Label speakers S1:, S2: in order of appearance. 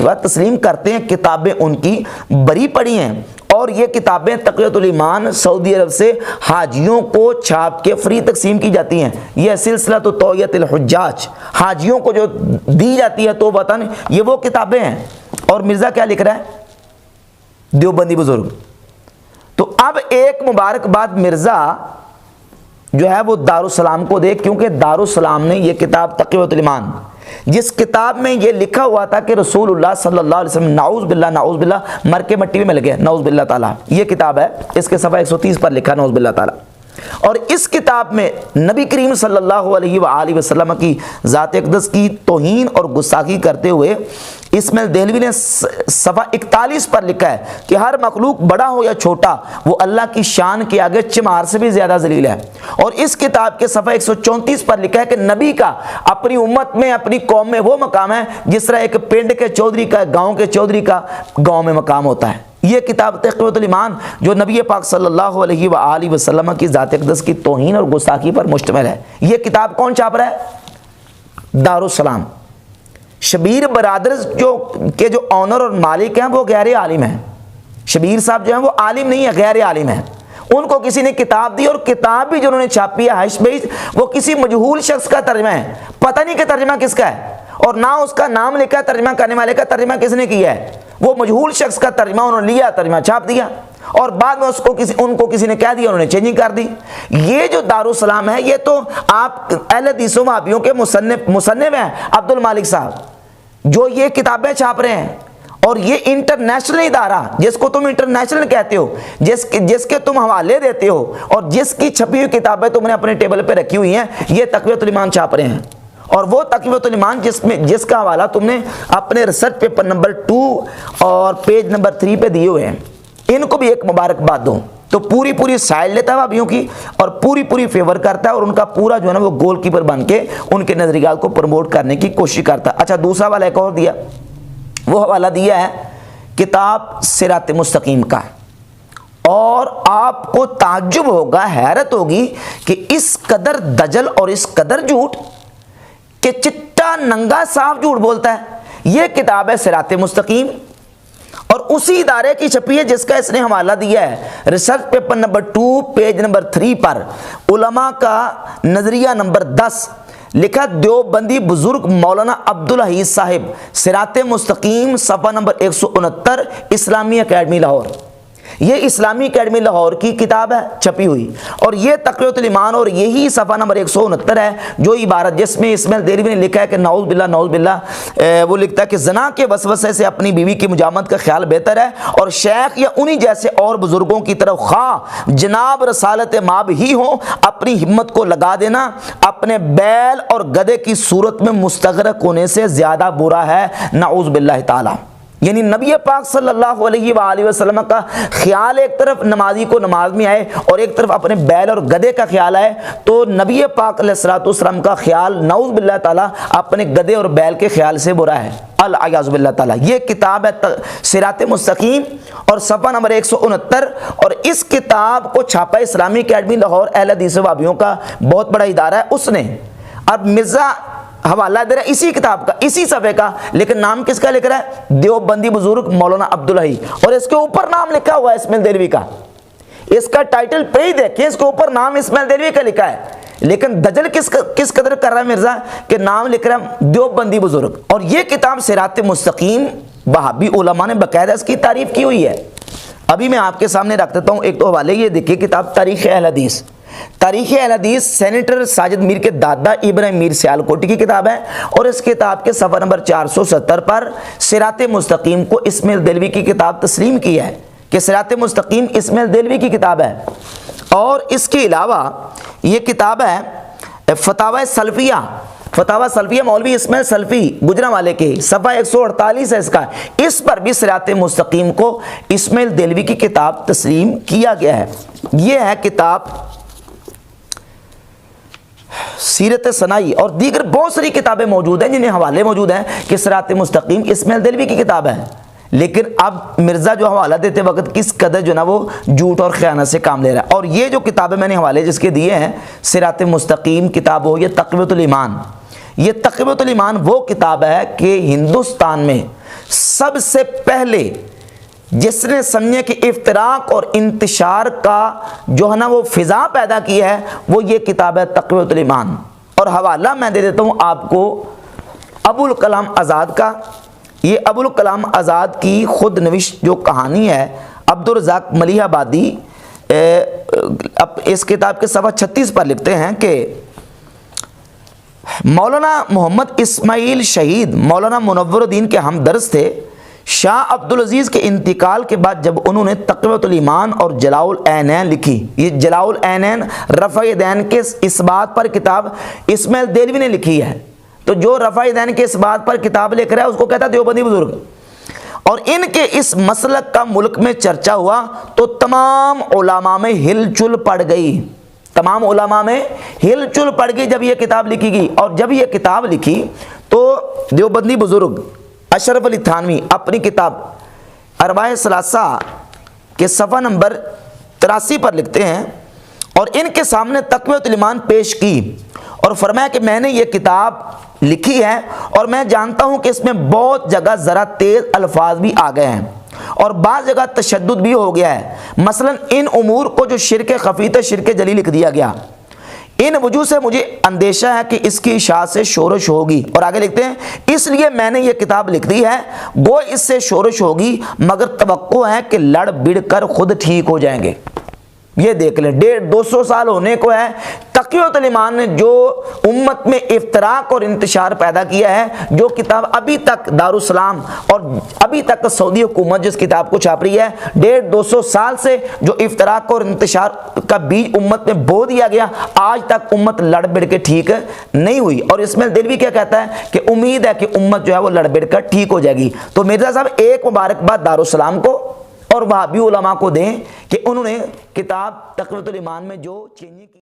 S1: तस्लीम करते हैं, किताबें उनकी बरी पड़ी हैं। और ये किताबें तक़वियतुल ईमान सऊदी अरब से हाजियों को छाप के फ्री तकसीम की जाती हैं। यह सिलसिलतु तौयतुल हुज्जाज, हाजियों को जो दी जाती है तो वतन, ये वो किताबें हैं। और मिर्ज़ा क्या लिख रहा है, देवबंदी बुजुर्ग। तो अब एक मुबारकबाद मिर्ज़ा जो है वो दारुस्सलाम को दे, क्योंकि दारुस्सलाम ने ये किताब तक़वियतुल ईमान, जिस किताब में ये लिखा हुआ था कि रसूलुल्लाह सल्लल्लाहु अलैहि वसल्लम नाउज़ बिल्लाह मर के मिट्टी में मिल गए, नाउज़ बिल्लाह ताला, ये किताब है, इसके सफ़ा 130 पर लिखा नाउज़ बिल्लाह ताला। और इस किताब में नबी करीम सल्लल्लाहु अलैहि वसल्लम की ज़ात अक़दस की तौहीन और गुस्ताखी करते हुए इस्माइल देहलवी ने सफ़ा 41 पर लिखा है कि हर मखलूक बड़ा हो या छोटा वो अल्लाह की शान के आगे चमार से भी ज़्यादा ज़लील है। और इस किताब के सफ़ा 134 पर लिखा है कि नबी का अपनी उम्मत में, अपनी कौम में वो मकाम है जिस तरह एक पिंड के चौधरी का, गाँव के चौधरी का गाँव में मकाम होता है। ये किताब तक़वियतुल ईमान जो नबी पाक सल्लल्लाहु अलैहि वसल्लम की ज़ात अक़दस की तौहीन और गुस्ताखी पर मुश्तमिल है। ये किताब कौन छाप रहा है, दारुस्सलाम। शबीर ब्रदर्स जो ऑनर और मालिक हैं वो गैर आलिम हैं। शबीर साहब जो हैं वो आलिम नहीं है, गैर आलिम है। उनको किसी ने किताब दी, और किताब भी जो उन्होंने छापी है हशबीज, वो किसी मजहूल शख्स का तर्जमा है, पता नहीं कि तर्जमा किसका है, और ना उसका नाम लिखा है तर्जमा करने वाले का, तर्जमा किसने किया है, वो मजहूल शख्स का तर्जमा उन्होंने लिया, तर्जमा छाप दिया, और बाद में उनको किसी ने कह दिया, उन्होंने चेंजिंग कर दी। ये जो दारुस्सलाम है, ये तो आप अहले हदीस व वहाबियों के मुसन्निफ हैं अब्दुल मालिक साहब, जो ये किताबें छाप रहे हैं। और ये इंटरनेशनल इदारा, जिसको तुम इंटरनेशनल कहते हो, जिसके तुम हवाले देते हो, और जिसकी छपी हुई किताबें तुमने अपने टेबल पे रखी हुई हैं, ये तक़वियतुल ईमान छाप रहे हैं। और वो तक़वियतुल ईमान जिसका हवाला तुमने अपने रिसर्च पेपर नंबर 2 और पेज नंबर 3 पे दिए हुए हैं, इनको भी एक मुबारकबाद दूँ। तो पूरी साइड लेता है वाबियों की, और पूरी फेवर करता है, और उनका पूरा जो है ना वो गोलकीपर बन के उनके नज़रियात को प्रमोट करने की कोशिश करता है। अच्छा, दूसरा वाला एक और दिया, वो हवाला दिया है किताब सिरात मुस्तकीम का। और आपको ताज्जुब होगा, हैरत होगी कि इस कदर दजल और इस कदर झूठ कि चिट्टा नंगा साफ झूठ बोलता है। यह किताब है सिरात मुस्तकीम, और उसी इदारे की छपी है जिसका इसने हवाला दिया है research paper number 2 page number 3 पर, उलमा का नजरिया नंबर 10, लिखा देवबंदी बुजुर्ग मौलाना अब्दुल हईद साहिब, सिरात मुस्तकीम, सफ़ा नंबर 169, इस्लामी अकेडमी लाहौर। ये इस्लामी अकेडमी लाहौर की किताब है छपी हुई, और ये तक़वियतुल ईमान, और यही सफ़ा नंबर 169 है जो इबारत जिसमें इस्माइल देहलवी ने लिखा है कि नाउज़ बिल्लाह, वो लिखता है कि ज़ना के वसवसे से अपनी बीवी की मुजामत का ख्याल बेहतर है, और शेख या उन्हीं जैसे और बुजुर्गों की तरफ खा जनाब रसालत माब ही हो, अपनी हिम्मत को लगा देना अपने बैल और गधे की सूरत में मुस्तगरक होने से ज़्यादा बुरा है, नाउज़ बिल्लाह ताला। यानी नबी पाक सल्लल्लाहु अलैहि वसल्लम का ख्याल एक तरफ नमाजी को नमाज में आए, और एक तरफ अपने बैल और गधे का ख्याल आए, तो नबी पाक अलैहिस्सलातु वस्सलाम का ख्याल नाउज़ बिल्लाह ताला अपने गधे और बैल के ख्याल से बुरा है, अल-अयाज़ु बिल्लाह ताला। ये किताब है सिरात मुस्तकीम, और सफ़ा नंबर 169, और इस किताब को छापा इस्लामी अकेडमी लाहौर, अहले हदीस व वहाबियों का बहुत बड़ा इदारा है उसने। अब मिर्ज़ा हवाला दे रहा है इसी किताब का, इसी सफ़े का, लेकिन नाम किसका लिख रहा है, देवबंदी बुजुर्ग मौलाना अब्दुल हई, और इसके ऊपर नाम लिखा हुआ है इस्माइल देहलवी का। इसका टाइटल पे ही देखिए, इसके ऊपर नाम इस्माइल देहलवी का लिखा है, लेकिन दजल किस कदर कर रहा है मिर्जा कि नाम लिख रहा है देवबंदी बुजुर्ग। और ये किताब सिरात मुस्तकीम, वहाबी उलमा ने बाकायदा इसकी तारीफ की हुई है। अभी मैं आपके सामने रख देता हूँ एक तो हवाले, ये देखिए किताब तारीख़ अहल हदीस, तारीख़ अहल हदीस सेनेटर साजिद मीर के दादा इब्राहिम मीर सियालकोटी की किताब है, और इस किताब के सफ़ा नंबर 470 पर सिरात मुस्तकीम को इस्माइल देहलवी की किताब तस्लीम की है कि सिरात मुस्तकीम इस्माइल देहलवी की किताब है। और इसके अलावा ये किताब है फतावा सल्फिया, फतावा सल्फिया मौलवी इस्माइल सल्फी गुजरांवाले के, सफ़ा 148 है इसका, इस पर भी सिरात मुस्तकीम को इस्माइल देहलवी की किताब तस्लीम किया गया है। यह है किताब सीरत सनाई, और दीगर बहुत सारी किताबें मौजूद हैं जिन्हें हवाले मौजूद हैं कि सिरात मुस्तकीम इस्माइल देहलवी की किताब है। लेकिन अब मिर्ज़ा जो हवाला देते वक्त किस कदर जो ना वो झूठ और ख़यानत से काम ले रहा है। और ये जो किताबें मैंने हवाले जिसके दिए हैं, सिरात मुस्तकीम किताब हो, ये तक़वियतुल ईमान, ये तक़वियतुल ईमान वो किताब है कि हिंदुस्तान में सबसे पहले जिसने समझे कि इफ्तराक और इंतशार का जो है ना वो फिज़ा पैदा की है, वो ये किताब है तक़वियतुल ईमान। और हवाला मैं दे देता हूँ आपको अबुल कलाम आज़ाद का। ये अबुल कलाम आज़ाद की खुद नविश जो कहानी है, अब्दुल रज़ाक मलिहाबादी अब इस किताब के सफ़ा 36 पर लिखते हैं कि मौलाना मोहम्मद इस्माइल शहीद मौलाना मुनव्वरुद्दीन के हमदर्स थे। शाह अब्दुल अजीज़ के इंतकाल के बाद जब उन्होंने तक़वियतुल ईमान और जलाउल ऐनैन लिखी, ये जलाउल ऐनैन रफ़ा दैन के इस बात पर किताब इस्माइल देलवी ने लिखी है। तो जो रफ़ा दैन के इस बात पर किताब लिख रहा है उसको कहता है देवबंदी बुजुर्ग। और इनके इस मसलक का मुल्क में चर्चा हुआ तो तमाम उलमा में हिलचुल पड़ गई, तमाम उलमा में हिलचुल पड़ गई जब ये किताब लिखी गई। और जब ये किताब लिखी तो देवबंदी बुजुर्ग अशरफ अली थानवी अपनी किताब अरबाए सलासा के सफ़ा नंबर 83 पर लिखते हैं और इनके सामने तक़वियतुल ईमान पेश की और फरमाया कि मैंने ये किताब लिखी है और मैं जानता हूँ कि इसमें बहुत जगह ज़रा तेज़ अल्फाज भी आ गए हैं और बाज़ जगह तशद्दुद भी हो गया है। मसलन इन उमूर को जो शिरक खफ़ी थे शिरक जली लिख दिया गया। इन वजह से मुझे अंदेशा है कि इसकी इशाअत से शोरश होगी। और आगे लिखते हैं इसलिए मैंने ये किताब लिख दी है, गो इससे शोरश होगी मगर तवक्को है कि लड़ बिड़ कर खुद ठीक हो जाएंगे। ये देख लें 150-200 साल होने को है, तक़वियतुल ईमान ने जो उम्मत में इफ्तराक और इंतशार पैदा किया है, जो किताब अभी तक दारुस्सलाम और अभी तक सऊदी हुकूमत जिस किताब को छाप रही है, 150-200 साल से जो इफ्तराक और इंतशार का बीज उम्मत में बो दिया गया, आज तक उम्मत लड़ बिड़ के ठीक नहीं हुई। और इसमें दिल भी क्या कहता है कि उम्मीद है कि उम्मत जो है वो लड़ बिड़ कर ठीक हो जाएगी। तो मिर्ज़ा साहब एक मुबारकबाद दारुस्सलाम को और वहाबी उलमा को दें कि उन्होंने किताब तक़वियतुल ईमान में जो चेंजिंग की।